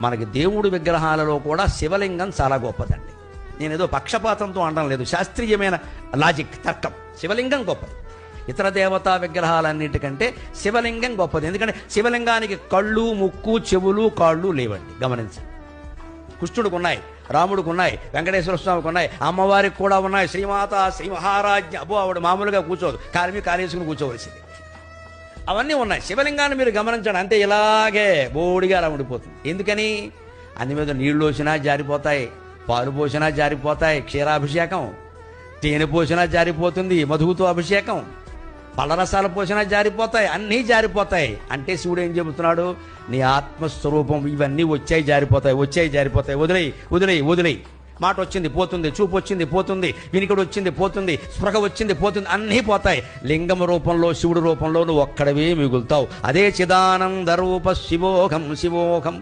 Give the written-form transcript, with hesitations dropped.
మనకి దేవుడి విగ్రహాలలో కూడా శివలింగం చాలా గొప్పదండి. నేనేదో పక్షపాతంతో అనడం లేదు, శాస్త్రీయమైన లాజిక్, తర్కం. శివలింగం గొప్పది. ఇతర దేవతా విగ్రహాలన్నిటికంటే శివలింగం గొప్పది. ఎందుకంటే శివలింగానికి కళ్ళు, ముక్కు, చెవులు, కాళ్ళు లేవండి. గమనించండి. కృష్ణుడికి ఉన్నాయి, రాముడికి ఉన్నాయి, వెంకటేశ్వర స్వామికి ఉన్నాయి, అమ్మవారికి కూడా ఉన్నాయి. శ్రీమాత, శ్రీ మహారాజ్ఞ. అబ్బో, ఆవిడ మామూలుగా కూర్చోదు, కాలేసుకుని కూర్చోవలసింది. అవన్నీ ఉన్నాయి. శివలింగాన్ని మీరు గమనించండి, అంతే ఇలాగే బోడిగా అలా ఉండిపోతుంది. ఎందుకని? అన్ని మీద నీళ్లు పోసినా జారిపోతాయి, పాలు పోసినా జారిపోతాయి, క్షీరాభిషేకం, తేనె పోసినా జారిపోతుంది, మధువుతో అభిషేకం, పళ్ళరసాలు పోసినా జారిపోతాయి, అన్నీ జారిపోతాయి. అంటే శివుడు ఏం చెబుతున్నాడు? నీ ఆత్మస్వరూపం ఇవన్నీ వచ్చాయి జారిపోతాయి, వచ్చాయి జారిపోతాయి, వదిలేయి వదిలేయి వదిలేయి. మాట వచ్చింది పోతుంది, చూపు వచ్చింది పోతుంది, వినికిడి వచ్చింది పోతుంది, స్పృహ వచ్చింది పోతుంది, అన్నీ పోతాయి. లింగం రూపంలో, శివుడు రూపంలో నువ్వు ఒక్కడవే మిగులుతావు. అదే చిదానంద రూప శివోహం శివోహం.